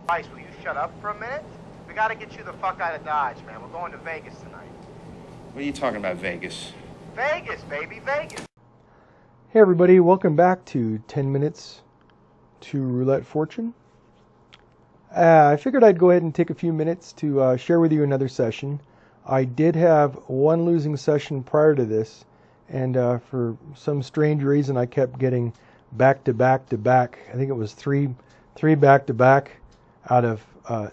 Bryce, will you shut up for a minute? We gotta get you the fuck out of Dodge, man. We're going to Vegas tonight. What are you talking about, Vegas? Vegas, baby, Vegas. Hey everybody, welcome back to 10 Minutes to Roulette Fortune. I figured I'd go ahead and take a few minutes to share with you another session. I did have one losing session prior to this, and for some strange reason I kept getting back to back to back. I think it was three back to back out of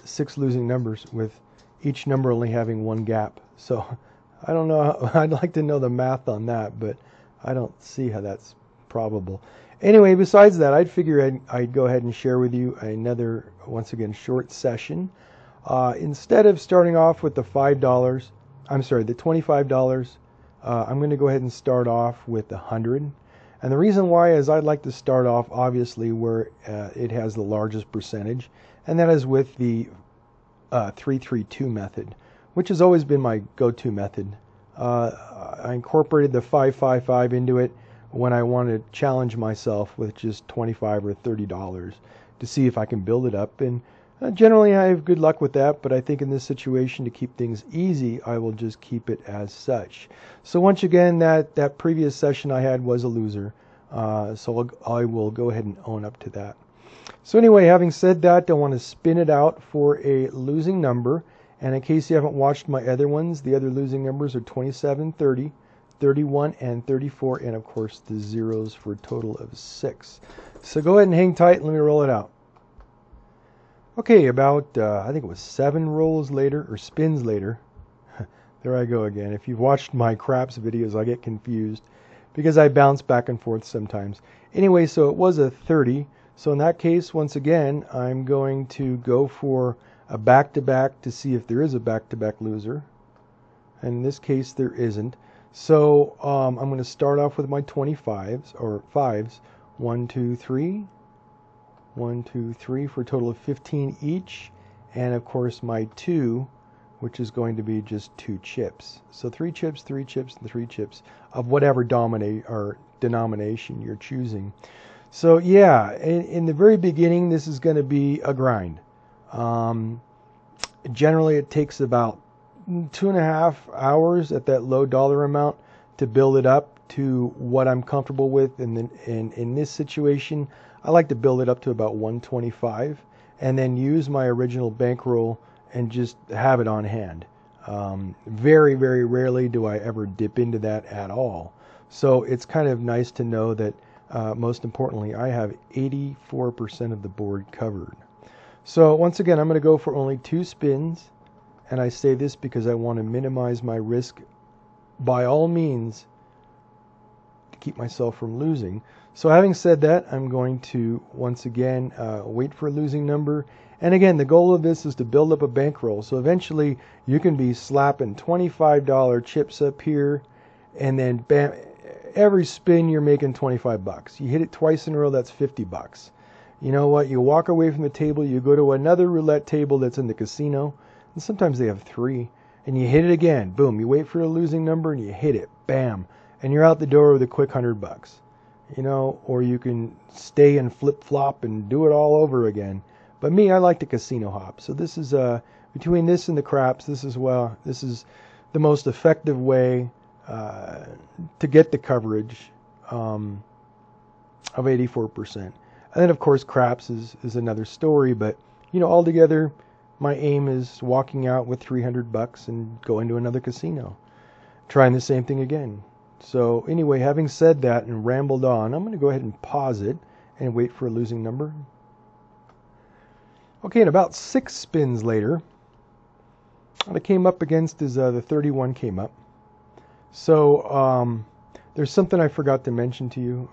6 losing numbers, with each number only having one gap. So I don't know, I'd like to know the math on that, but I don't see how that's probable. Anyway, besides that, I'd figure I'd go ahead and share with you another, once again, short session. Instead of starting off with the $25, I'm going to go ahead and start off with the 100. And the reason why is I'd like to start off, obviously, where it has the largest percentage, and that is with the 332 method, which has always been my go-to method. I incorporated the 555 into it when I want to challenge myself with just $25 or $30 to see if I can build it up. And generally I have good luck with that, but I think in this situation, to keep things easy, I will just keep it as such. So once again, that previous session I had was a loser, so I will go ahead and own up to that. So anyway, having said that, I want to spin it out for a losing number. And in case you haven't watched my other ones, the other losing numbers are 27, 30, 31, and 34, and of course the zeros for a total of 6. So go ahead and hang tight and let me roll it out. Okay, about, I think it was 7 rolls later, or spins later. There I go again. If you've watched my craps videos, I get confused because I bounce back and forth sometimes. Anyway, so it was a 30. So in that case, once again, I'm going to go for a back-to-back to see if there is a back-to-back loser. And in this case, there isn't. So I'm going to start off with my 25s, or 5s. 1, 2, 3. 1, 2, 3 for a total of 15 each. And of course my 2, which is going to be just 2 chips. So 3 chips, 3 chips, and 3 chips of whatever denomination you're choosing. So yeah, in the very beginning, this is going to be a grind. Generally, it takes about 2.5 hours at that low dollar amount to build it up to what I'm comfortable with. And then in this situation, I like to build it up to about 125 and then use my original bankroll and just have it on hand. Very, very rarely do I ever dip into that at all. So it's kind of nice to know that most importantly, I have 84% of the board covered. So once again, I'm going to go for only 2 spins. And I say this because I want to minimize my risk by all means to keep myself from losing. So having said that, I'm going to once again wait for a losing number. And again, the goal of this is to build up a bankroll. So eventually you can be slapping $25 chips up here, and then bam, every spin you're making 25 bucks. You hit it twice in a row, that's 50 bucks. You know what? You walk away from the table, you go to another roulette table that's in the casino, and sometimes they have 3, and you hit it again. Boom, you wait for a losing number and you hit it. Bam. And you're out the door with a quick 100 bucks. You know, or you can stay and flip-flop and do it all over again. But me, I like to casino hop. So this is between this and the craps, this is the most effective way to get the coverage of 84%. And then of course craps is another story, but you know, altogether my aim is walking out with 300 bucks and going to another casino, trying the same thing again. So anyway, having said that and rambled on, I'm going to go ahead and pause it and wait for a losing number. Okay, and about 6 spins later, what I came up against is the 31 came up. So there's something I forgot to mention to you.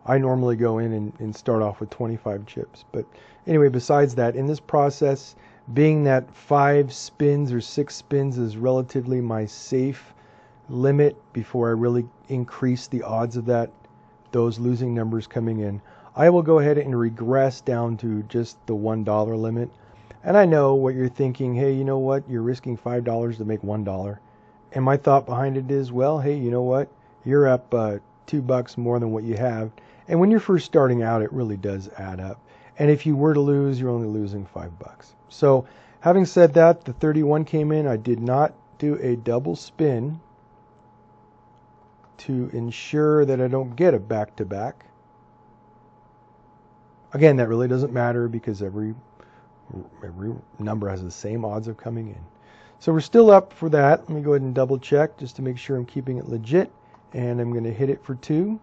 I normally go in and start off with 25 chips. But anyway, besides that, in this process, being that 5 spins or 6 spins is relatively my safe limit before I really increase the odds of those losing numbers coming in, I will go ahead and regress down to just the $1 limit. And I know what you're thinking, hey, you know what? You're risking $5 to make $1. And my thought behind it is, well, hey, you know what? You're up $2 more than what you have. And when you're first starting out, it really does add up. And if you were to lose, you're only losing $5. So having said that, the 31 came in. I did not do a double spin to ensure that I don't get a back-to-back. Again, that really doesn't matter because every number has the same odds of coming in. So we're still up for that. Let me go ahead and double check just to make sure I'm keeping it legit. And I'm going to hit it for 2.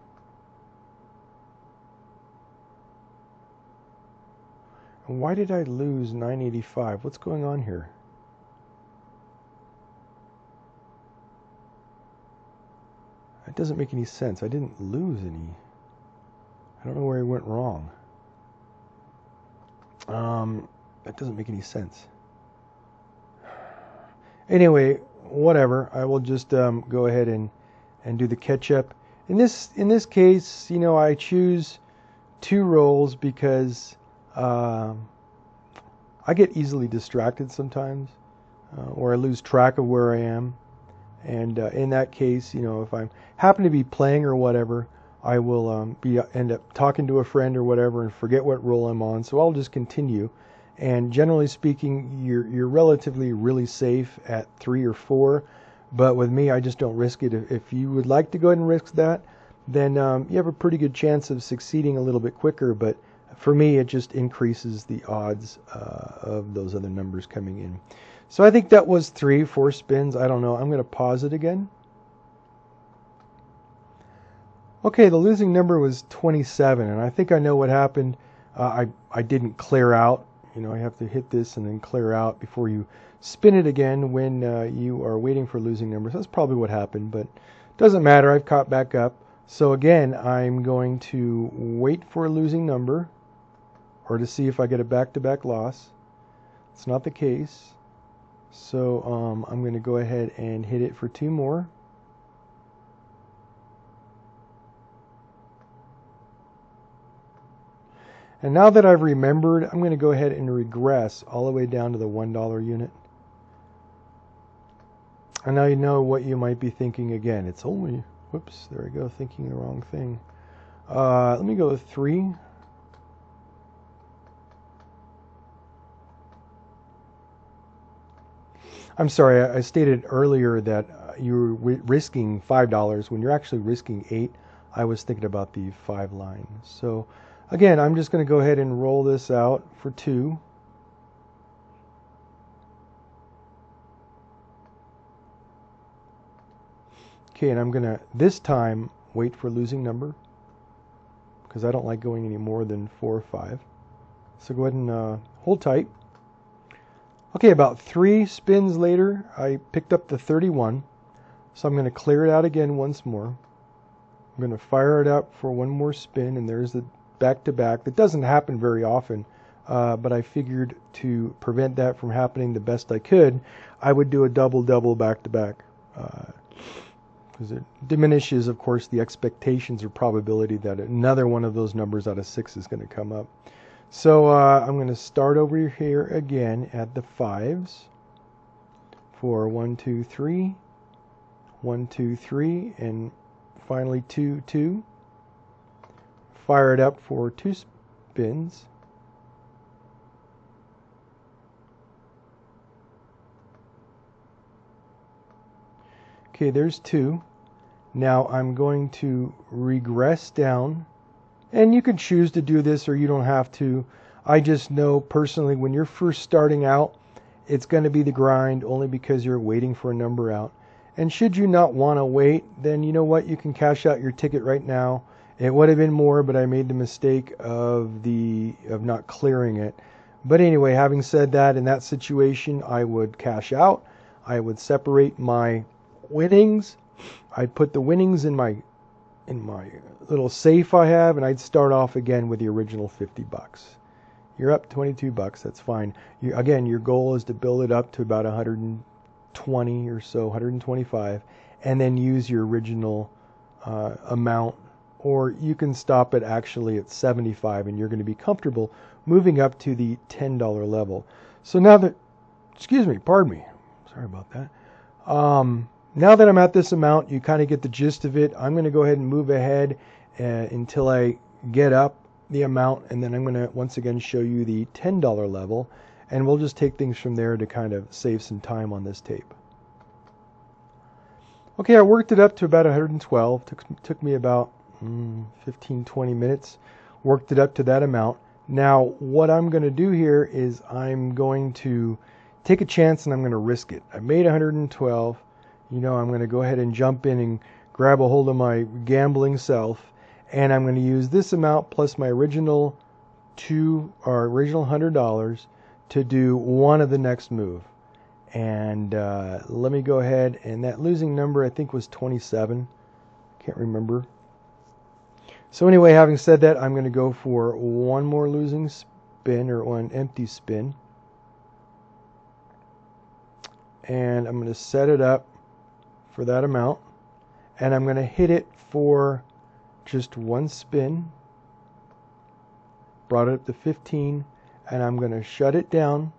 And why did I lose 985? What's going on here? That doesn't make any sense. I didn't lose any. I don't know where I went wrong. That doesn't make any sense. Anyway, whatever. I will just go ahead and do the catch up. In this case, you know, I choose 2 rolls because I get easily distracted sometimes, or I lose track of where I am. And in that case, you know, if I happen to be playing or whatever, I will end up talking to a friend or whatever and forget what roll I'm on. So I'll just continue. And generally speaking, you're relatively really safe at 3 or 4. But with me, I just don't risk it. If you would like to go ahead and risk that, then you have a pretty good chance of succeeding a little bit quicker. But for me, it just increases the odds of those other numbers coming in. So I think that was 3, 4 spins. I don't know. I'm going to pause it again. Okay, the losing number was 27, and I think I know what happened. I didn't clear out. You know, I have to hit this and then clear out before you spin it again when you are waiting for losing numbers. That's probably what happened, but it doesn't matter. I've caught back up. So again, I'm going to wait for a losing number or to see if I get a back-to-back loss. It's not the case. So I'm going to go ahead and hit it for 2 more. And now that I've remembered, I'm going to go ahead and regress all the way down to the $1 unit. And now you know what you might be thinking again. It's only, whoops, there I go, thinking the wrong thing. Let me go with 3. I'm sorry, I stated earlier that you were risking $5 when you're actually risking 8. I was thinking about the 5 line. So again, I'm just going to go ahead and roll this out for 2. Okay, and I'm going to, this time, wait for losing number because I don't like going any more than 4 or 5. So go ahead and hold tight. Okay, about 3 spins later, I picked up the 31. So I'm going to clear it out again once more. I'm going to fire it up for 1 more spin, and there's the back-to-back. That doesn't happen very often, but I figured to prevent that from happening the best I could, I would do a double-double back-to-back. Because it diminishes, of course, the expectations or probability that another one of those numbers out of 6 is going to come up. So I'm going to start over here again at the 5s for 1, 2, 3, 1, 2, 3, and finally 2, 2. Fire it up for 2 spins. Okay, there's 2. Now I'm going to regress down. And you can choose to do this or you don't have to. I just know personally when you're first starting out, it's going to be the grind only because you're waiting for a number out. And should you not want to wait, then you know what? You can cash out your ticket right now. It would have been more, but I made the mistake of not clearing it. But anyway, having said that, in that situation, I would cash out. I would separate my winnings. I'd put the winnings in my little safe I have, and I'd start off again with the original $50. You're up $22. That's fine. Again, your goal is to build it up to about 120 or so, 125, and then use your original amount. Or you can stop it actually at 75, and you're going to be comfortable moving up to the $10 level. So now that, pardon me, sorry about that. Now that I'm at this amount, you kind of get the gist of it. I'm going to go ahead and move ahead until I get up the amount, and then I'm going to once again show you the $10 level, and we'll just take things from there to kind of save some time on this tape. Okay, I worked it up to about 112. Took me about 15-20 minutes. Worked it up to that amount. Now, what I'm going to do here is I'm going to take a chance and I'm going to risk it. I made 112. You know, I'm going to go ahead and jump in and grab a hold of my gambling self, and I'm going to use this amount plus my original original $100 to do one of the next move. And let me go ahead, and that losing number I think was 27. Can't remember. So anyway, having said that, I'm going to go for one more losing spin, or one empty spin. And I'm going to set it up for that amount, and I'm going to hit it for just one spin. Brought it up to 15, and I'm going to shut it down,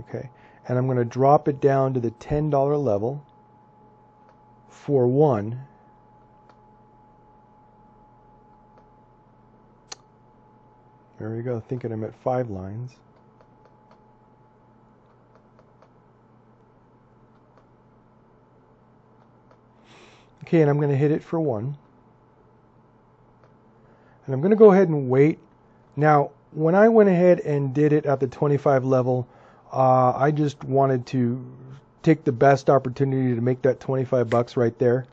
okay, and I'm going to drop it down to the $10 level for one. There we go, thinking I'm at 5 lines. Okay, and I'm going to hit it for one. And I'm going to go ahead and wait. Now, when I went ahead and did it at the 25 level, I just wanted to take the best opportunity to make that 25 bucks right there.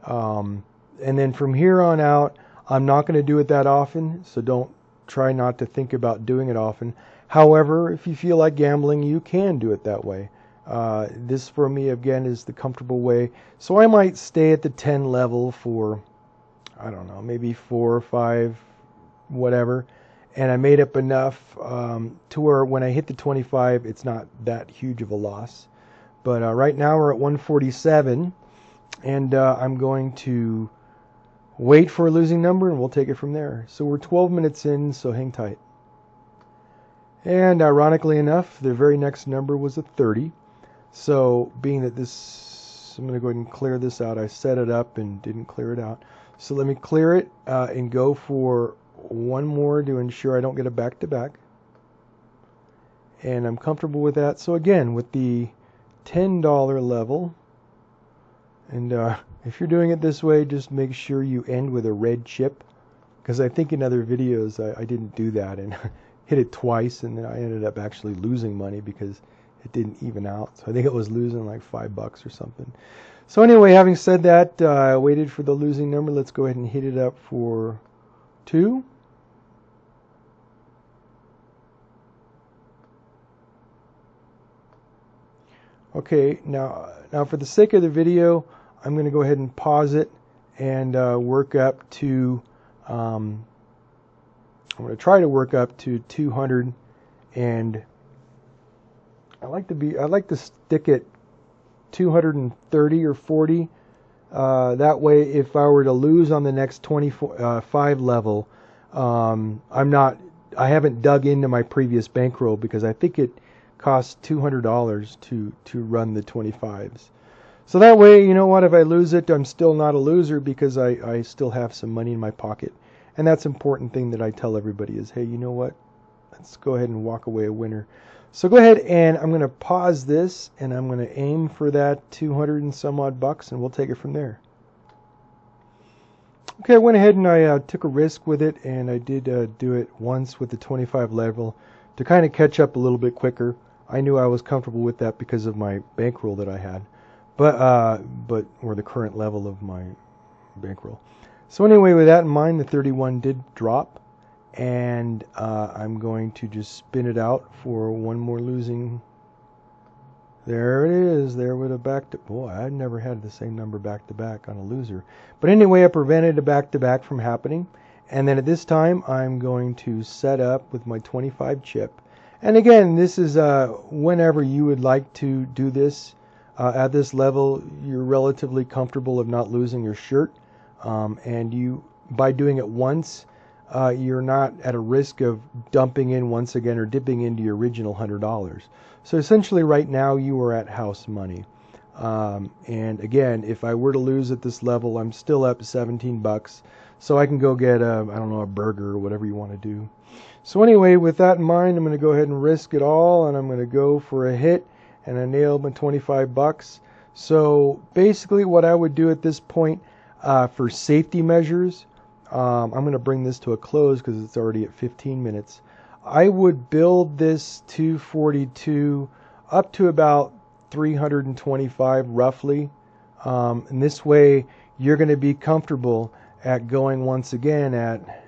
And then from here on out, I'm not going to do it that often, so try not to think about doing it often. However, if you feel like gambling, you can do it that way. This for me again is the comfortable way. So I might stay at the 10 level for, I don't know, maybe 4 or 5, whatever. And I made up enough to where when I hit the 25, it's not that huge of a loss. But right now we're at 147, and I'm going to wait for a losing number, and we'll take it from there. So we're 12 minutes in, so hang tight. And ironically enough, the very next number was a 30. So being that I'm going to go ahead and clear this out. I set it up and didn't clear it out. So let me clear it and go for one more to ensure I don't get a back-to-back. And I'm comfortable with that. So again, with the $10 level, and if you're doing it this way, just make sure you end with a red chip, because I think in other videos I didn't do that and hit it twice, and then I ended up actually losing money because it didn't even out. So I think it was losing like $5 or something. So anyway, having said that, I waited for the losing number. Let's go ahead and hit it up for 2. Okay, now for the sake of the video, I'm going to go ahead and pause it and work up to, I'm going to try to work up to 200, and I like to stick at 230 or 40. That way, if I were to lose on the next 25 level, I haven't dug into my previous bankroll, because I think it costs $200 to run the 25s. So that way, you know what, if I lose it, I'm still not a loser, because I still have some money in my pocket. And that's an important thing that I tell everybody is, hey, you know what, let's go ahead and walk away a winner. So go ahead, and I'm going to pause this, and I'm going to aim for that 200 and some odd bucks, and we'll take it from there. Okay, I went ahead and I took a risk with it, and I did do it once with the 25 level to kind of catch up a little bit quicker. I knew I was comfortable with that because of my bankroll that I had, or the current level of my bankroll. So anyway, with that in mind, the 31 did drop, and I'm going to just spin it out for one more losing. There it is, there with a boy, I've never had the same number back to back on a loser. But anyway, I prevented a back to back from happening. And then at this time, I'm going to set up with my 25 chip. And again, this is whenever you would like to do this. At this level, you're relatively comfortable of not losing your shirt. And by doing it once, you're not at a risk of dumping in once again or dipping into your original $100. So essentially right now you are at house money. And again, if I were to lose at this level, I'm still up 17 bucks. so I can go get I don't know, a burger or whatever you want to do. So anyway, with that in mind, I'm going to go ahead and risk it all, and I'm going to go for a hit, and I nailed my 25 bucks. So basically what I would do at this point for safety measures, I'm going to bring this to a close because it's already at 15 minutes. I would build this 242 up to about 325 roughly. And this way you're going to be comfortable at going once again at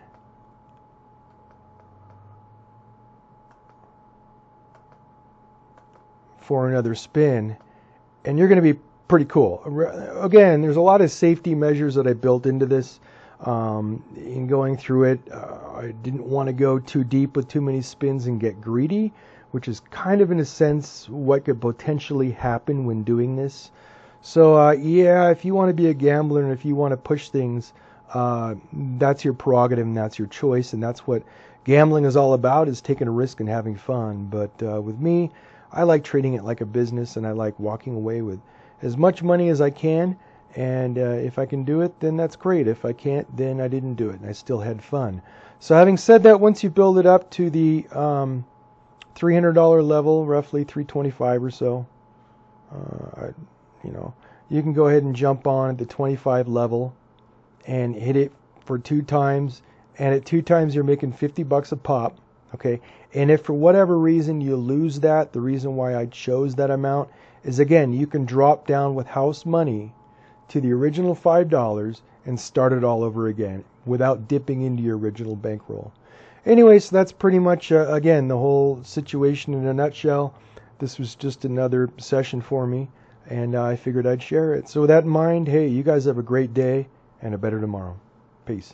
for another spin, and you're going to be pretty cool. Again, there's a lot of safety measures that I built into this in going through it. I didn't want to go too deep with too many spins and get greedy, which is kind of in a sense what could potentially happen when doing this. So yeah, if you want to be a gambler and if you want to push things, that's your prerogative and that's your choice, and that's what gambling is all about, is taking a risk and having fun. But with me, I like treating it like a business, and I like walking away with as much money as I can, and if I can do it, then that's great. If I can't, then I didn't do it, and I still had fun. So having said that, once you build it up to the $300 level, roughly 325 or so, you can go ahead and jump on at the 25 level and hit it for 2 times, and at 2 times you're making 50 bucks a pop. Okay, and if for whatever reason you lose that, the reason why I chose that amount is, again, you can drop down with house money to the original $5 and start it all over again without dipping into your original bankroll. Anyway, so that's pretty much, again, the whole situation in a nutshell. This was just another session for me, and I figured I'd share it. So with that in mind, hey, you guys have a great day and a better tomorrow. Peace.